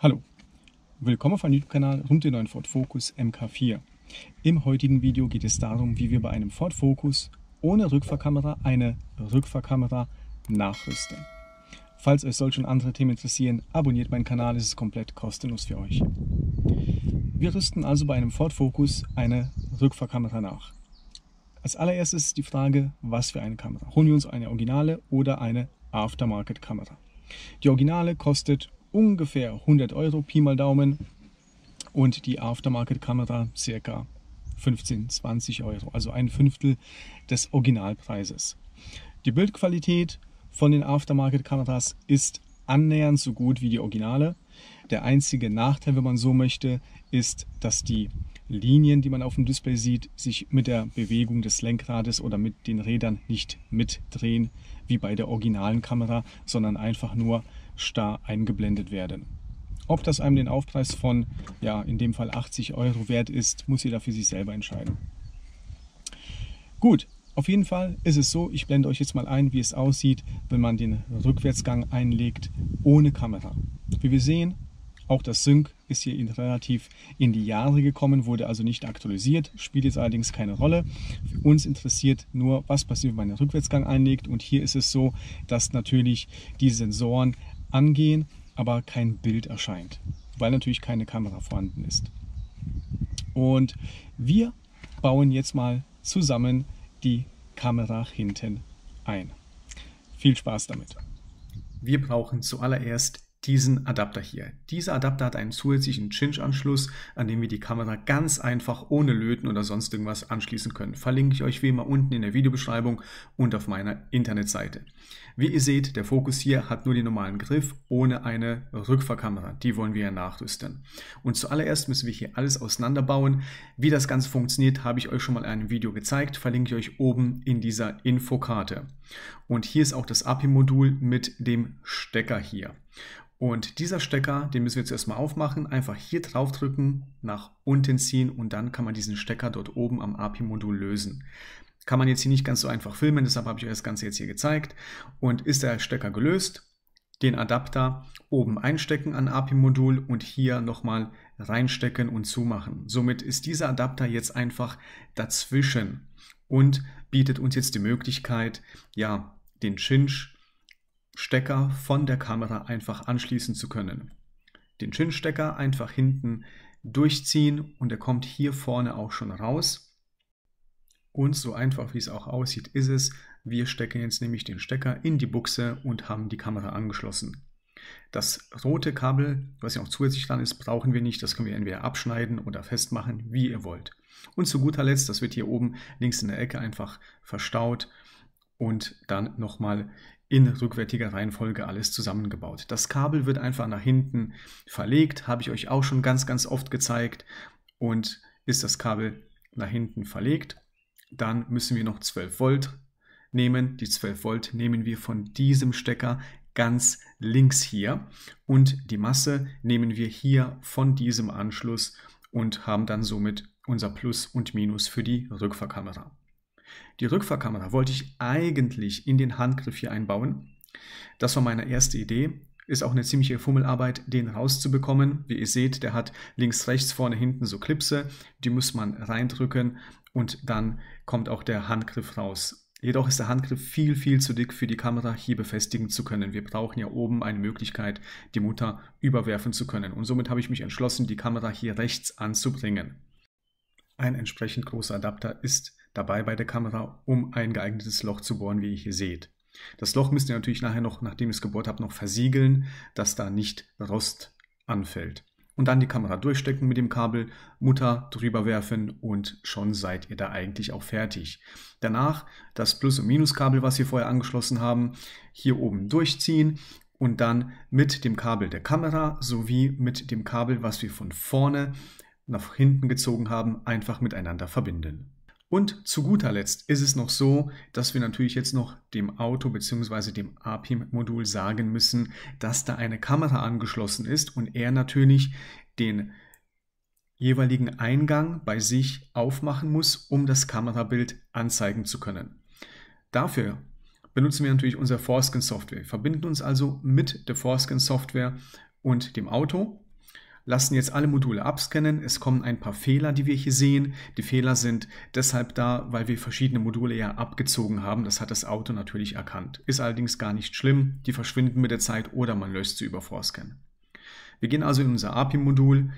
Hallo, willkommen auf meinem YouTube-Kanal rund um den neuen Ford Focus MK4. Im heutigen Video geht es darum, wie wir bei einem Ford Focus ohne Rückfahrkamera eine Rückfahrkamera nachrüsten. Falls euch solche und andere Themen interessieren, abonniert meinen Kanal, es ist komplett kostenlos für euch. Wir rüsten also bei einem Ford Focus eine Rückfahrkamera nach. Als allererstes ist die Frage, was für eine Kamera. Holen wir uns eine Originale oder eine Aftermarket-Kamera? Die Originale kostet ungefähr 100 Euro, Pi mal Daumen, und die Aftermarket-Kamera ca. 15-20 Euro, also ein Fünftel des Originalpreises. Die Bildqualität von den Aftermarket-Kameras ist annähernd so gut wie die Originale. Der einzige Nachteil, wenn man so möchte, ist, dass die Linien, die man auf dem Display sieht, sich mit der Bewegung des Lenkrades oder mit den Rädern nicht mitdrehen, wie bei der originalen Kamera, sondern einfach nur starr eingeblendet werden. Ob das einem den Aufpreis von, ja, in dem Fall 80 Euro wert ist, muss jeder für sich selber entscheiden. Gut, auf jeden Fall ist es so, ich blende euch jetzt mal ein, wie es aussieht, wenn man den Rückwärtsgang einlegt ohne Kamera. Wie wir sehen, auch das Sync ist hier relativ in die Jahre gekommen, wurde also nicht aktualisiert, spielt jetzt allerdings keine Rolle. Für uns interessiert nur, was passiert, wenn man den Rückwärtsgang einlegt. Und hier ist es so, dass natürlich die Sensoren angehen, aber kein Bild erscheint, weil natürlich keine Kamera vorhanden ist. Und wir bauen jetzt mal zusammen die Kamera hinten ein. Viel Spaß damit! Wir brauchen zuallererst diesen Adapter hier. Dieser Adapter hat einen zusätzlichen Cinch-Anschluss, an dem wir die Kamera ganz einfach ohne Löten oder sonst irgendwas anschließen können. Verlinke ich euch wie immer unten in der Videobeschreibung und auf meiner Internetseite. Wie ihr seht, der Focus hier hat nur den normalen Griff ohne eine Rückfahrkamera. Die wollen wir ja nachrüsten. Und zuallererst müssen wir hier alles auseinanderbauen. Wie das Ganze funktioniert, habe ich euch schon mal in einem Video gezeigt. Verlinke ich euch oben in dieser Infokarte. Und hier ist auch das API-Modul mit dem Stecker hier. Und dieser Stecker, den müssen wir jetzt erstmal aufmachen, einfach hier drauf drücken, nach unten ziehen und dann kann man diesen Stecker dort oben am API-Modul lösen. Kann man jetzt hier nicht ganz so einfach filmen, deshalb habe ich euch das Ganze jetzt hier gezeigt. Und ist der Stecker gelöst, den Adapter oben einstecken an API-Modul und hier nochmal reinstecken und zumachen. Somit ist dieser Adapter jetzt einfach dazwischen und bietet uns jetzt die Möglichkeit, ja, den Cinch-Stecker von der Kamera einfach anschließen zu können. Den Cinch-Stecker einfach hinten durchziehen und er kommt hier vorne auch schon raus. Und so einfach wie es auch aussieht, ist es. Wir stecken jetzt nämlich den Stecker in die Buchse und haben die Kamera angeschlossen. Das rote Kabel, was ja auch zusätzlich dran ist, brauchen wir nicht. Das können wir entweder abschneiden oder festmachen, wie ihr wollt. Und zu guter Letzt, das wird hier oben links in der Ecke einfach verstaut und dann nochmal in rückwärtiger Reihenfolge alles zusammengebaut. Das Kabel wird einfach nach hinten verlegt, habe ich euch auch schon ganz oft gezeigt. Und ist das Kabel nach hinten verlegt, dann müssen wir noch 12 Volt nehmen. Die 12 Volt nehmen wir von diesem Stecker ganz links hier und die Masse nehmen wir hier von diesem Anschluss und haben dann somit unser Plus und Minus für die Rückfahrkamera. Die Rückfahrkamera wollte ich eigentlich in den Handgriff hier einbauen. Das war meine erste Idee. Ist auch eine ziemliche Fummelarbeit, den rauszubekommen. Wie ihr seht, der hat links, rechts, vorne, hinten so Klipse. Die muss man reindrücken und dann kommt auch der Handgriff raus. Jedoch ist der Handgriff viel zu dick für die Kamera hier befestigen zu können. Wir brauchen ja oben eine Möglichkeit, die Mutter überwerfen zu können. Und somit habe ich mich entschlossen, die Kamera hier rechts anzubringen. Ein entsprechend großer Adapter ist dabei bei der Kamera, um ein geeignetes Loch zu bohren, wie ihr hier seht. Das Loch müsst ihr natürlich nachher noch, nachdem ihr es gebohrt habt, noch versiegeln, dass da nicht Rost anfällt. Und dann die Kamera durchstecken mit dem Kabel, Mutter drüber werfen und schon seid ihr da eigentlich auch fertig. Danach das Plus- und Minuskabel, was wir vorher angeschlossen haben, hier oben durchziehen und dann mit dem Kabel der Kamera sowie mit dem Kabel, was wir von vorne nach hinten gezogen haben, einfach miteinander verbinden. Und zu guter Letzt ist es noch so, dass wir natürlich jetzt noch dem Auto bzw. dem API-Modul sagen müssen, dass da eine Kamera angeschlossen ist und er natürlich den jeweiligen Eingang bei sich aufmachen muss, um das Kamerabild anzeigen zu können. Dafür benutzen wir natürlich unsere Foreskin-Software. Wir verbinden uns also mit der Foreskin-Software und dem Auto lassen jetzt alle Module abscannen. Es kommen ein paar Fehler, die wir hier sehen. Die Fehler sind deshalb da, weil wir verschiedene Module ja abgezogen haben. Das hat das Auto natürlich erkannt. Ist allerdings gar nicht schlimm. Die verschwinden mit der Zeit oder man löscht sie über Forscan. Wir gehen also in unser API-Modul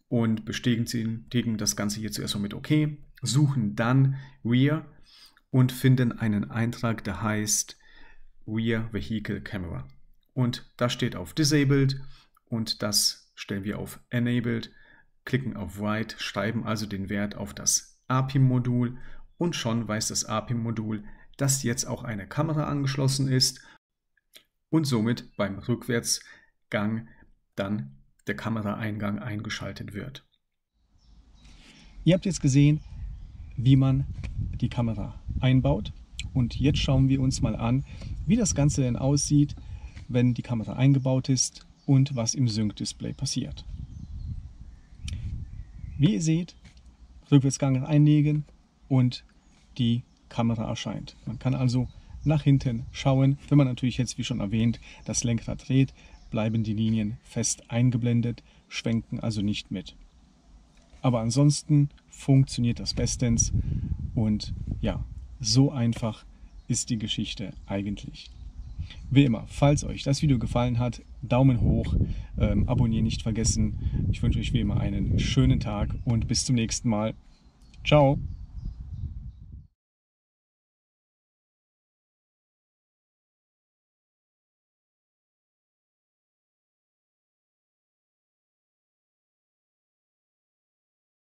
und bestätigen das Ganze hier zuerst mal mit OK, suchen dann Rear und finden einen Eintrag, der heißt Rear Vehicle Camera. Und das steht auf Disabled und das stellen wir auf Enabled, klicken auf Write, schreiben also den Wert auf das API-Modul und schon weiß das API-Modul, dass jetzt auch eine Kamera angeschlossen ist und somit beim Rückwärtsgang dann der Kameraeingang eingeschaltet wird. Ihr habt jetzt gesehen, wie man die Kamera einbaut und jetzt schauen wir uns mal an, wie das Ganze denn aussieht, wenn die Kamera eingebaut ist und was im Sync-Display passiert. Wie ihr seht, Rückwärtsgang einlegen und die Kamera erscheint. Man kann also nach hinten schauen. Wenn man natürlich jetzt, wie schon erwähnt, das Lenkrad dreht, bleiben die Linien fest eingeblendet, schwenken also nicht mit. Aber ansonsten funktioniert das bestens und ja, so einfach ist die Geschichte eigentlich. Wie immer, falls euch das Video gefallen hat, Daumen hoch, abonnieren nicht vergessen. Ich wünsche euch wie immer einen schönen Tag und bis zum nächsten Mal. Ciao!